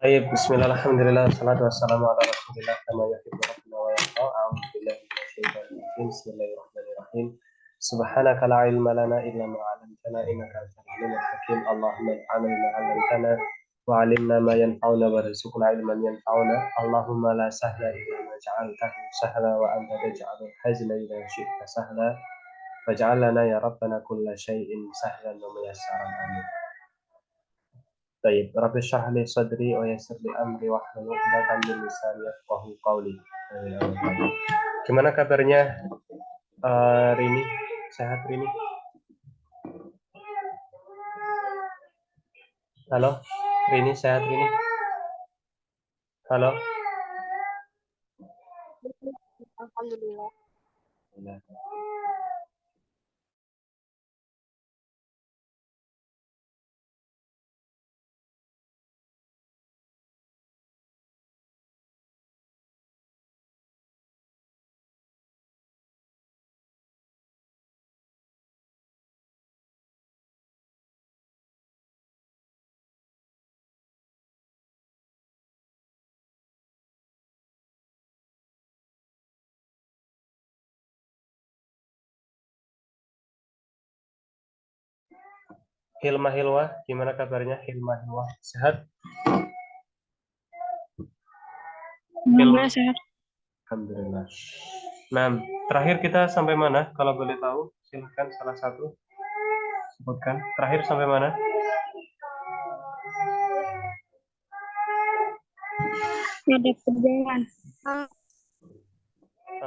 Baik, bismillah, alhamdulillah, salatu wassalamu ala rasulillah, kama yuhibbu rabbuna wa yarda, a'udzu billahi minasyaitonir rajim, bismillahirrahmanirrahim. Subhanaka la ilma lana illa ma 'allamtana innaka antal alimul hakim. Allahumma anfa'na bima 'allamtana wa 'allimna ma yanfa'una warzuqna 'ilman yanfa'una. Allahumma la sahla illa ma ja'altahu sahla wa anta taj'alul hazna idza syi'ta sahla. Waj'al lana ya rabbana kulla syai'in sahlan wa muyassaran. Amin. Baik, Rabbi syrah li sadri wa yassir li amri wahlul 'uqdatam min lisani yafqahu qawli. Gimana kabarnya Rini? Sehat Rini? Halo? Rini sehat Rini? Halo? Alhamdulillah. Hilma Hilwa, gimana kabarnya Hilma Hilwa? Sehat? Hilma? Alhamdulillah sehat. Alhamdulillah. Nah, terakhir kita sampai mana? Kalau boleh tahu, silahkan salah satu sebutkan. Terakhir sampai mana? Ada kerjaan.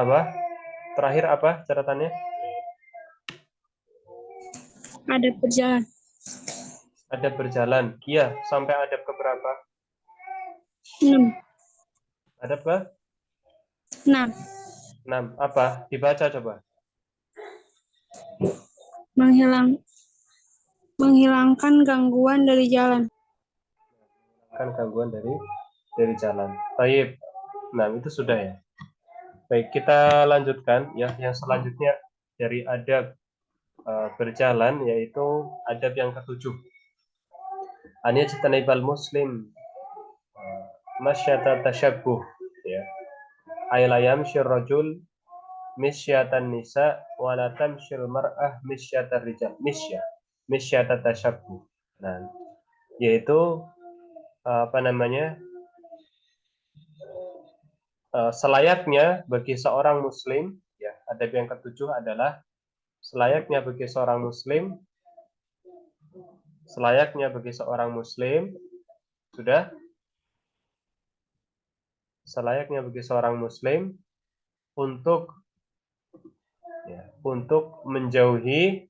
Apa? Terakhir apa catatannya? Ada berjalan. Adab berjalan. Iya, sampai adab ke berapa? 6. Adab ke 6. 6. Apa? Dibaca coba. Menghilangkan gangguan dari jalan. Kan gangguan dari jalan. Baik. Nah, itu sudah ya. Baik, kita lanjutkan ya. Yang selanjutnya dari adab berjalan yaitu adab yang ketujuh. An yajtanibal muslim masyata tasyabbuh ya. Ay la yamshir rajul misyatan nisa wa la tamshil mar'ah misyatar rijal. Misyata tasyabbuh. Nah, yaitu apa namanya? Selayaknya bagi seorang muslim ya, adab yang ketujuh adalah selayaknya bagi seorang muslim sudah selayaknya bagi seorang muslim untuk ya, untuk menjauhi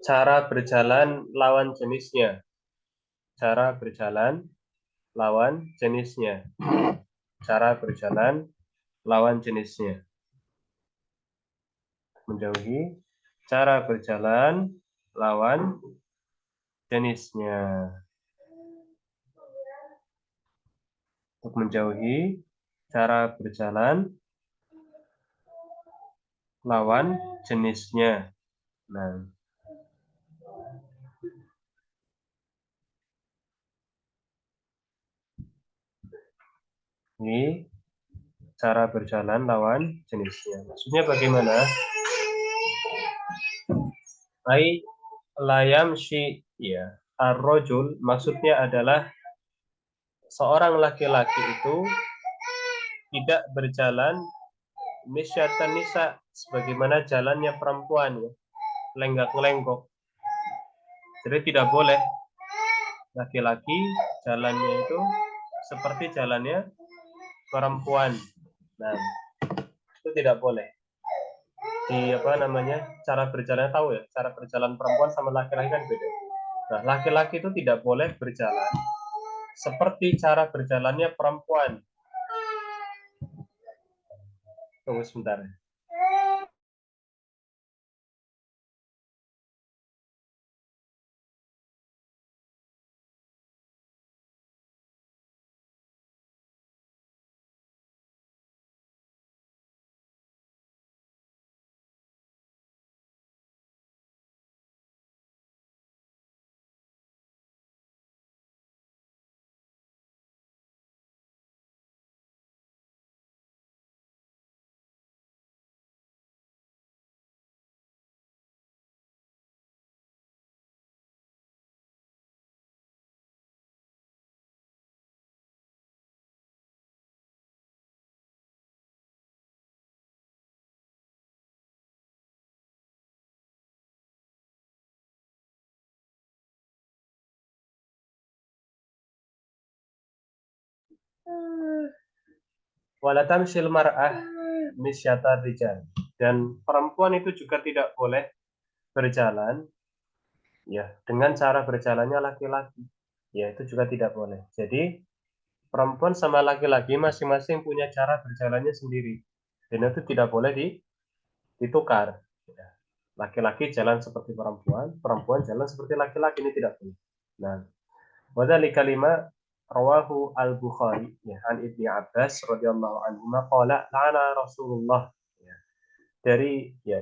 cara berjalan lawan jenisnya. Cara berjalan lawan jenisnya. Cara berjalan lawan jenisnya. Menjauhi cara berjalan lawan jenisnya. Untuk menjauhi cara berjalan lawan jenisnya. Nah, ini cara berjalan lawan jenisnya. Maksudnya bagaimana? Ai layam shi ya. Ar-rajul maksudnya adalah seorang laki-laki itu tidak berjalan misyatan nisa sebagaimana jalannya perempuan ya. Lenggak-lenggok. Jadi tidak boleh laki-laki jalannya itu seperti jalannya perempuan. Nah, itu tidak boleh. Di apa namanya? Cara berjalan tahu ya, cara berjalan perempuan sama laki-laki kan beda. Nah, laki-laki itu tidak boleh berjalan seperti cara berjalannya perempuan. Tunggu sebentar. Wala tamshil mar'ah misyata rijal. Dan perempuan itu juga tidak boleh berjalan ya dengan cara berjalannya laki-laki. Ya, itu juga tidak boleh. Jadi perempuan sama laki-laki masing-masing punya cara berjalannya sendiri. Dan itu tidak boleh ditukar. Ya. Laki-laki jalan seperti perempuan, perempuan jalan seperti laki-laki, ini tidak boleh. Nah, wadzalika lima rawahu al-Bukhari ya an Ibnu Abbas radhiyallahu anhu qala la'ana Rasulullah ya.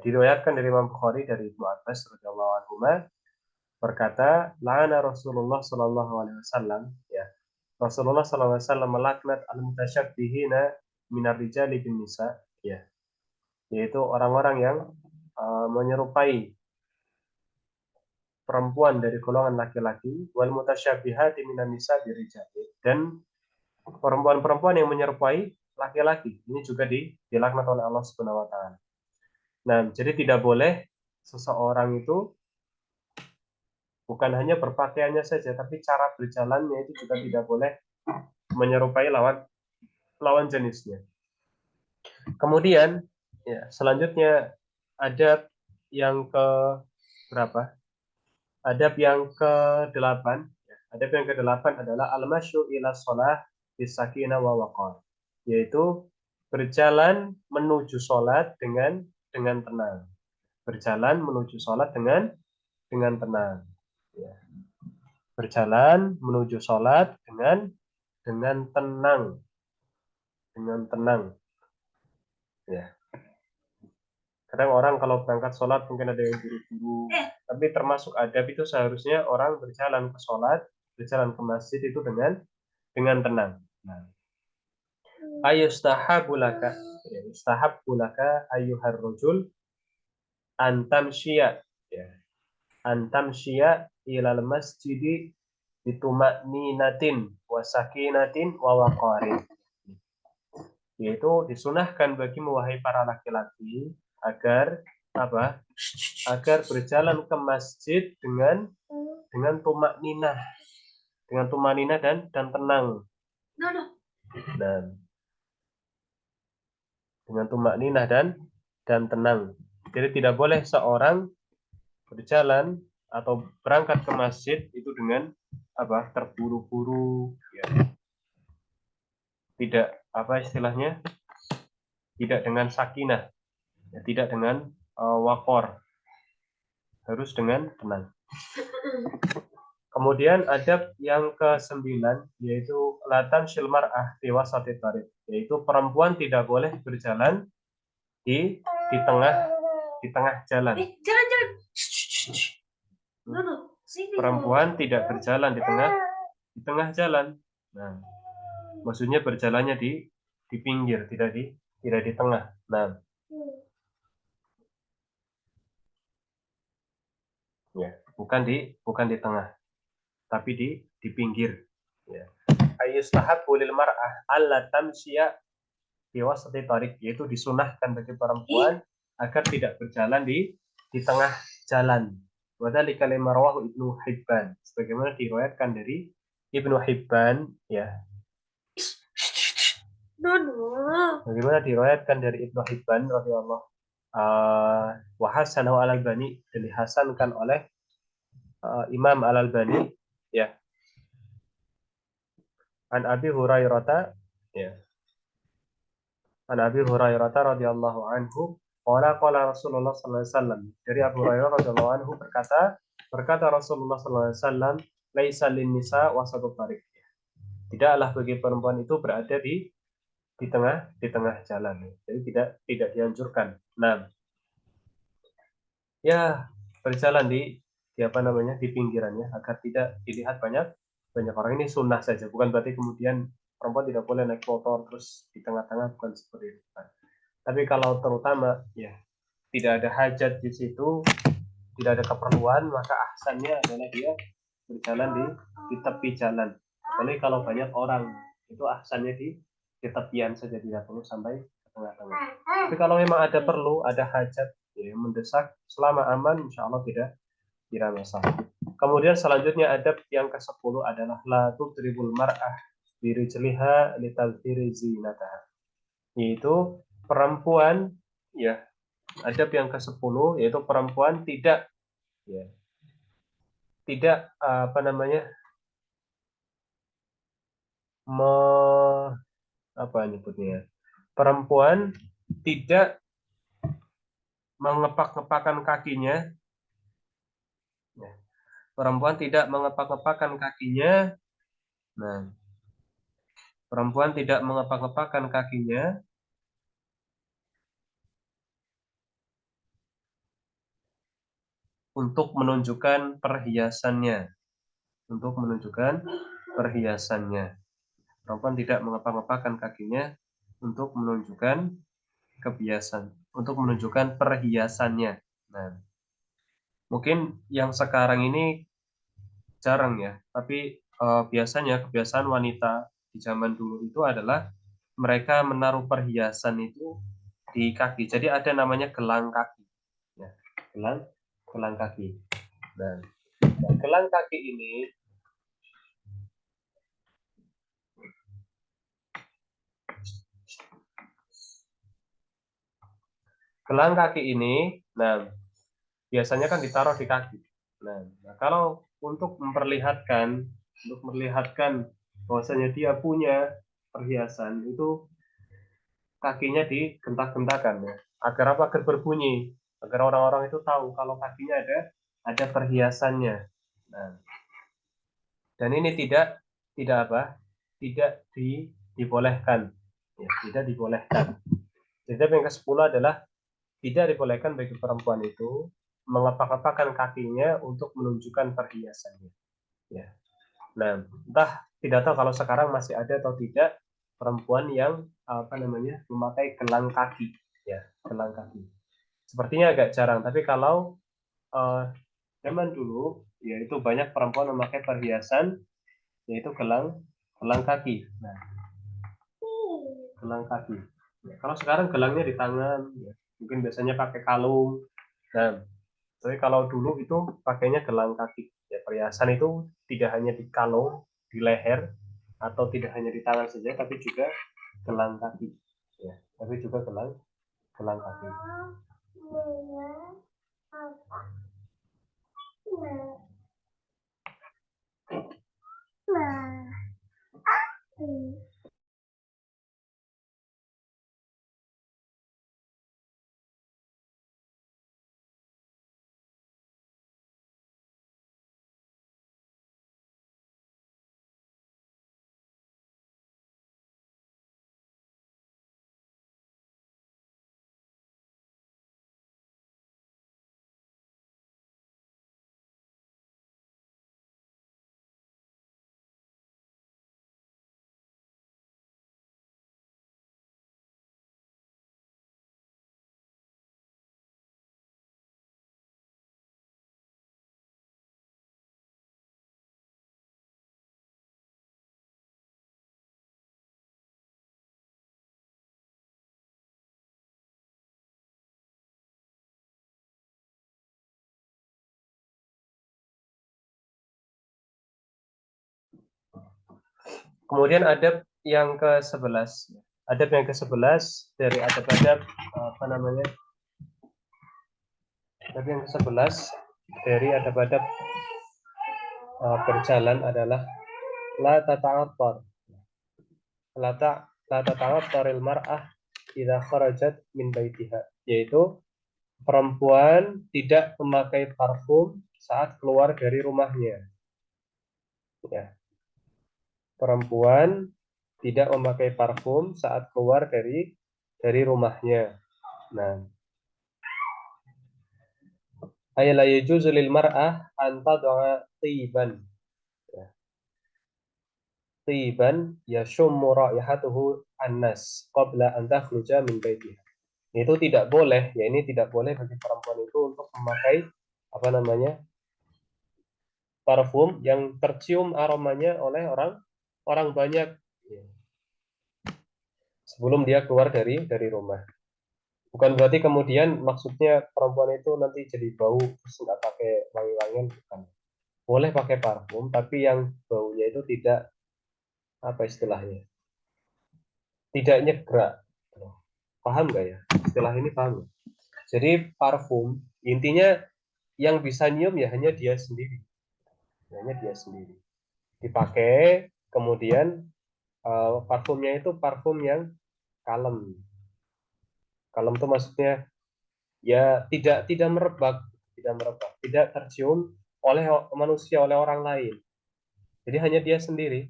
Diriwayatkan dari Imam Bukhari dari Ibnu Abbas radhiyallahu anhu berkata la'ana Rasulullah sallallahu alaihi wasallam ya. Rasulullah sallallahu alaihi wasallam melaknat al-mutasyabbihina minar rijali bin nisa ya. Yaitu orang-orang yang menyerupai perempuan dari golongan laki-laki wal mutasyabihati minan nisa birijali, dan perempuan-perempuan yang menyerupai laki-laki ini juga dilaknat oleh Allah Subhanahu wa taala. Nah, jadi tidak boleh seseorang itu bukan hanya berpakaiannya saja tapi cara berjalannya itu juga tidak boleh menyerupai lawan jenisnya. Kemudian ya, selanjutnya adab yang ke berapa? Adab yang ke-8. Adab yang ke-8 adalah al-masyu ila shalah bisakinah wa waqar. Yaitu berjalan menuju sholat dengan tenang. Berjalan menuju sholat dengan tenang. Ya. Berjalan menuju sholat dengan tenang. Dengan tenang. Ya. Kadang orang kalau berangkat sholat mungkin ada yang buru-buru. Tapi termasuk adab itu seharusnya orang berjalan ke sholat, berjalan ke masjid itu dengan tenang. Nah. Ayustahabulaka, istahabulaka ayyuhar rajul antamsyiya, ya. Antamsyiya ilal masjidi bituma'ninatin wa sakinatin wa waqarin. Yaitu disunahkan bagimu wahai para laki-laki agar apa? Agar berjalan ke masjid dengan tumakninah, dan tenang. Dan dengan tumakninah dan tenang. Jadi tidak boleh seorang berjalan atau berangkat ke masjid itu dengan terburu-buru, ya. Tidak istilahnya? Tidak dengan sakinah, ya, tidak dengan waqar. Harus dengan tenang. Kemudian adab yang ke-9 yaitu latan silmar'ah fi wasati tariq, yaitu perempuan tidak boleh berjalan di tengah jalan. Jangan. Perempuan tidak berjalan di tengah jalan. Nah, maksudnya berjalannya di pinggir, tidak di tengah. Nah, ya, bukan di tengah, tapi di pinggir. Ya. Ayustahabbu lil mar'ah alla tamshiya fi wasati tariq, yaitu disunahkan bagi perempuan agar tidak berjalan di tengah jalan. Wadhalika lima rawahu Ibnu Hibban, sebagaimana diriwayatkan dari Ibnu Hibban, ya. Bagaimana diriwayatkan dari Ibnu Hibban radhiyallahu wa hasanahu al-Albani, dan dihasankan oleh Imam Al-Albani, ya. An Abi Hurairah, ya. An Abi Hurairah radhiyallahu anhu qala Rasulullah sallallahu alaihi wasallam, dari Abu Hurairah radhiyallahu anhu berkata Rasulullah sallallahu alaihi wasallam, laisa lin nisa wasatut tariq. Tidaklah bagi perempuan itu berada di tengah jalan. Jadi tidak dianjurkan. Nah, ya, berjalan di pinggirannya agar tidak dilihat banyak orang. Ini sunnah saja, bukan berarti kemudian perempuan tidak boleh naik motor terus di tengah-tengah, bukan seperti itu. Tapi kalau terutama ya tidak ada hajat di situ, tidak ada keperluan, maka ahsannya adalah dia berjalan di tepi jalan. Apalagi kalau banyak orang, itu ahsannya di tepian saja, tidak perlu sampai ke tengah-tengah. Tapi kalau memang ada hajat, ya, mendesak, selama aman, insya Allah tidak masalah. Kemudian selanjutnya adab yang ke-10 adalah la tudribul mar'ah birijliha litalfiri zinataha. Yaitu perempuan, ya, adab yang ke-10 yaitu perempuan tidak, ya, tidak apa namanya, apa nyebutnya, perempuan tidak mengepak-ngepakkan kakinya, ya. Perempuan tidak mengepak-ngepakkan kakinya. Nah, perempuan tidak mengepak-ngepakkan kakinya untuk menunjukkan perhiasannya, untuk menunjukkan perhiasannya. Perempuan tidak mengepak-ngepakkan kakinya untuk menunjukkan kebiasaan, untuk menunjukkan perhiasannya. Nah, mungkin yang sekarang ini jarang ya, tapi biasanya kebiasaan wanita di zaman dulu itu adalah mereka menaruh perhiasan itu di kaki. Jadi ada namanya gelang kaki. Ya, gelang kaki. Nah, gelang kaki ini nah, biasanya kan ditaruh di kaki. Nah, kalau untuk memperlihatkan bahwasanya dia punya perhiasan, itu kakinya digentak-gentakan, ya, agar apa? Agar berbunyi, agar orang-orang itu tahu kalau kakinya ada perhiasannya. Nah, dan ini tidak apa? Tidak dibolehkan. Ya, tidak dibolehkan. Jadi yang ke-10 adalah tidak dibolehkan bagi perempuan itu mengepak-ngepakkan kakinya untuk menunjukkan perhiasannya. Ya. Nah, entah tidak tahu kalau sekarang masih ada atau tidak perempuan yang apa namanya memakai gelang kaki, ya, gelang kaki. Sepertinya agak jarang, tapi kalau zaman dulu, yaitu banyak perempuan memakai perhiasan, yaitu gelang kaki. Nah, gelang kaki. Ya, kalau sekarang gelangnya di tangan, ya, mungkin biasanya pakai kalung. Nah, tapi kalau dulu itu pakainya gelang kaki. Ya, perhiasan itu tidak hanya di kalung, di leher, atau tidak hanya di tangan saja, tapi juga gelang kaki. Ya, tapi juga gelang kaki. Kemudian adab yang ke-11. Adab yang ke-11 dari adab-adab apa namanya? Adab yang ke-11 dari adab-adab berjalan adalah la tata'attar. La tata'attaril mar'ah idza kharajat min baitiha. Yaitu perempuan tidak memakai parfum saat keluar dari rumahnya. Ya. Perempuan tidak memakai parfum saat keluar dari rumahnya. Nah, ay la yajuzu lil mar'ah an tad'a tiban. Ya. Tiban yashummu raihatuhu annas qabla an takhruja min baitiha. Itu tidak boleh, ya ini tidak boleh bagi perempuan itu untuk memakai apa namanya? Parfum yang tercium aromanya oleh orang banyak, ya, sebelum dia keluar dari rumah. Bukan berarti kemudian maksudnya perempuan itu nanti jadi bau terus nggak pakai wangi-wangian, bukan. Boleh pakai parfum, tapi yang baunya itu tidak apa istilahnya? Tidak nyegrak. Paham nggak ya? Istilah ini paham nggak? Jadi parfum intinya yang bisa nyium ya hanya dia sendiri. Hanya dia sendiri. Dipakai, kemudian parfumnya itu parfum yang kalem. Kalem itu maksudnya ya tidak merebak, tidak tercium oleh manusia, oleh orang lain. Jadi hanya dia sendiri,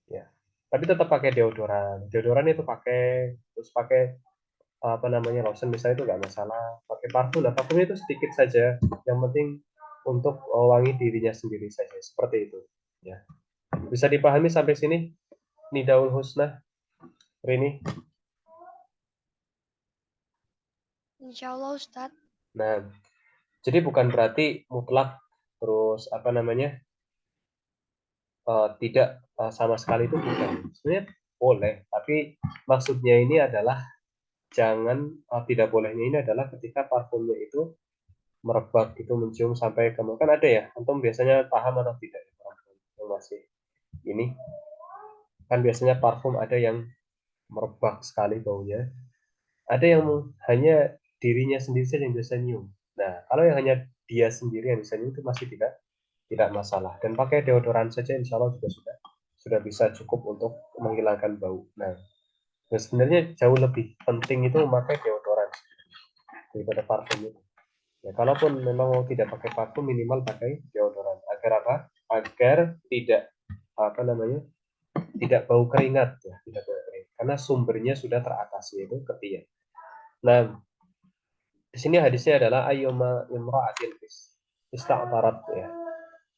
ya. Tapi tetap pakai deodoran. Deodoran itu pakai, terus pakai apa namanya lotion misalnya itu nggak masalah. Pakai parfum, nah parfumnya itu sedikit saja. Yang penting untuk wangi dirinya sendiri saja, seperti itu. Ya, bisa dipahami sampai sini? Nidaul Husna, Rini. Insya Allah Ustadz. Nah, jadi bukan berarti mutlak terus apa namanya tidak sama sekali itu bukan. Sebenarnya boleh, tapi maksudnya ini adalah jangan tidak bolehnya ini adalah ketika parfumnya itu merebak gitu mencium sampai ke kan ada ya. Antum biasanya paham atau tidak ya, parfum yang masih ini kan biasanya parfum ada yang merebak sekali baunya, ada yang hanya dirinya sendiri saja yang bisa nyium. Nah, kalau yang hanya dia sendiri yang bisa nyium itu masih tidak masalah dan pakai deodoran saja insya Allah juga sudah bisa cukup untuk menghilangkan bau. Nah, dan sebenarnya jauh lebih penting itu memakai deodoran daripada parfum itu. Ya, kalaupun memang mau tidak pakai parfum minimal pakai deodoran agar apa? Agar tidak apa namanya tidak bau keringat ya, tidak bau keringat karena sumbernya sudah teratasi yaitu ketiak. Nah, di sini hadisnya adalah ayyuma imra'atin ista'tarat ya.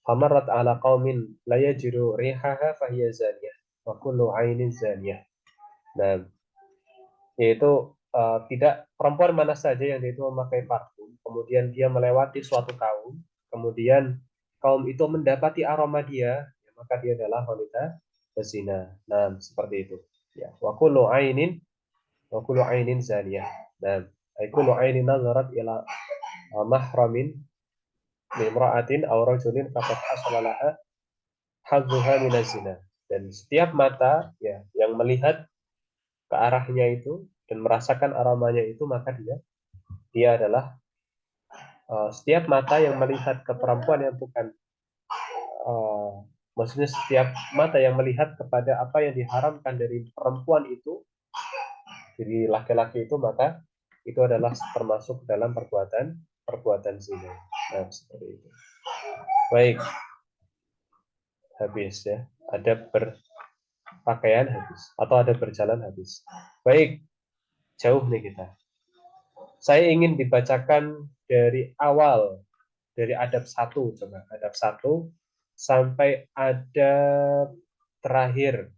Famarat ala qaumin la yajidu rihaha fahiya zaniyah wa kullu ainin zaniyah. Nah, yaitu tidak perempuan mana saja yang dia itu memakai parfum, kemudian dia melewati suatu kaum, kemudian kaum itu mendapati aroma dia, ya, maka dia adalah wanita berzina. Nah, seperti itu. Ya, wa kullu ainin zaniyah. Nah, kullu ainin nazarat ila mahramin limra'atin aw rajulin faqad hasala laha hadzuha minaz zina. Dan setiap mata ya yang melihat ke arahnya itu dan merasakan aromanya itu maka dia adalah setiap mata yang melihat ke perempuan yang bukan maksudnya setiap mata yang melihat kepada apa yang diharamkan dari perempuan itu dari laki-laki itu maka itu adalah termasuk dalam perbuatan perbuatan zina. Nah, seperti itu. Baik, habis ya. Ada berpakaian habis atau ada berjalan habis. Baik, jauh nih kita. Saya ingin dibacakan dari awal, dari adab 1, coba adab 1 sampai adab terakhir,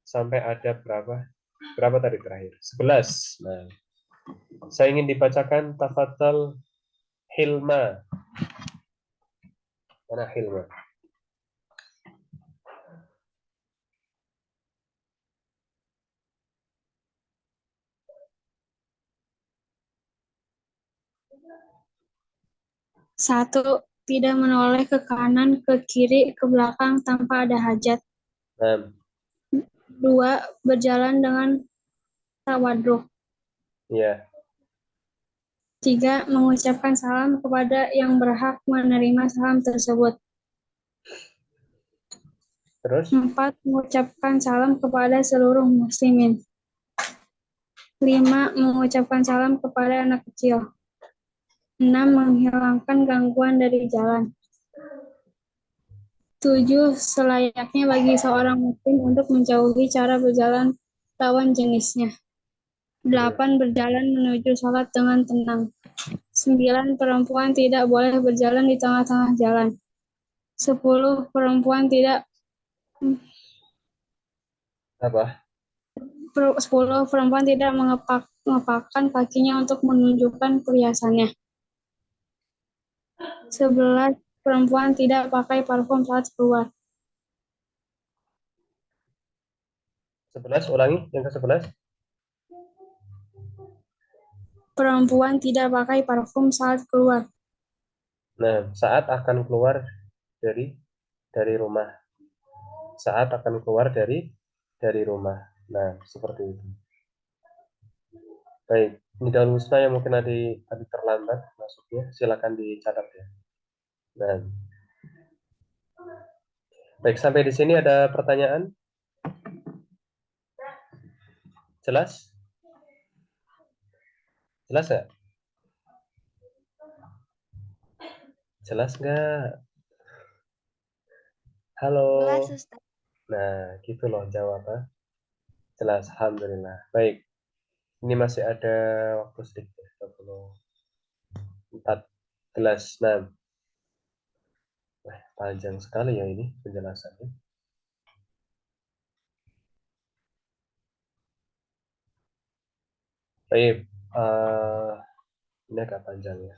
sampai adab berapa tadi terakhir? 11. Nah, saya ingin dibacakan tafadhal Hilma. Mana Hilma? Satu, tidak menoleh ke kanan, ke kiri, ke belakang tanpa ada hajat. Nah, Dua, berjalan dengan tawaduk. ya. Tiga, mengucapkan salam kepada yang berhak menerima salam tersebut. Terus? 4, mengucapkan salam kepada seluruh muslimin. 5, mengucapkan salam kepada anak kecil. 6, menghilangkan gangguan dari jalan. 7, selayaknya bagi seorang muslim untuk menjauhi cara berjalan lawan jenisnya. 8, berjalan menuju sholat dengan tenang. 9, perempuan tidak boleh berjalan di tengah-tengah jalan. 10, perempuan tidak 10, perempuan tidak mengepakkan kakinya untuk menunjukkan perhiasannya. 11, perempuan tidak pakai parfum saat keluar. 11, ulangi yang ke-11. Perempuan tidak pakai parfum saat keluar. Nah, saat akan keluar dari rumah. saat akan keluar dari rumah. Nah, seperti itu. Baik, Nidal Husna yang mungkin tadi terlambat masuknya, silakan dicatat ya. Nah, baik, sampai di sini ada pertanyaan? Jelas? Jelas nggak? Jelas nggak? Halo. Jelas, Ustaz. Nah, gitu loh jawabnya. Jelas, alhamdulillah. Baik, ini masih ada waktu sedikit, 24. Nah, panjang sekali ya ini penjelasannya. Baik, ini agak panjang ya.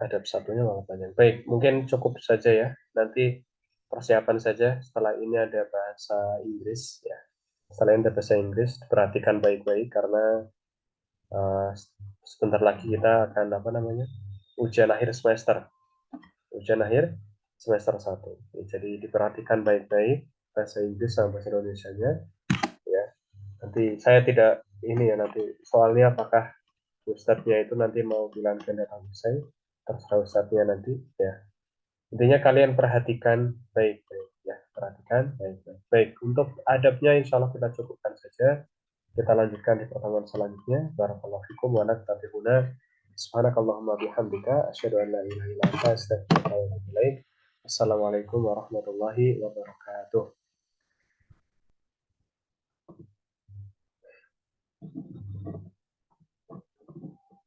Ada satunya malah panjang. Baik, mungkin cukup saja ya. Nanti persiapan saja. Setelah ini ada bahasa Inggris ya. Setelah ini ada bahasa Inggris, perhatikan baik-baik karena sebentar lagi kita akan ujian akhir semester. Ujian akhir semester 1. Jadi diperhatikan baik-baik bahasa Inggris sama bahasa Indonesianya ya. Nanti saya tidak ini ya nanti soalnya apakah Ustadznya itu nanti mau bilang kendaraan saya terserah Ustadznya nanti ya. Intinya kalian perhatikan baik-baik ya, perhatikan baik-baik. Baik, untuk adabnya insya Allah kita cukupkan saja. Kita lanjutkan di pertemuan selanjutnya. Barakallahu fikum wa naktafihuna. Subhanakallahumma bihamdika asyhadu an la ilaha illa anta astaghfiruka wa atubu ilaik. Assalamualaikum warahmatullahi wabarakatuh.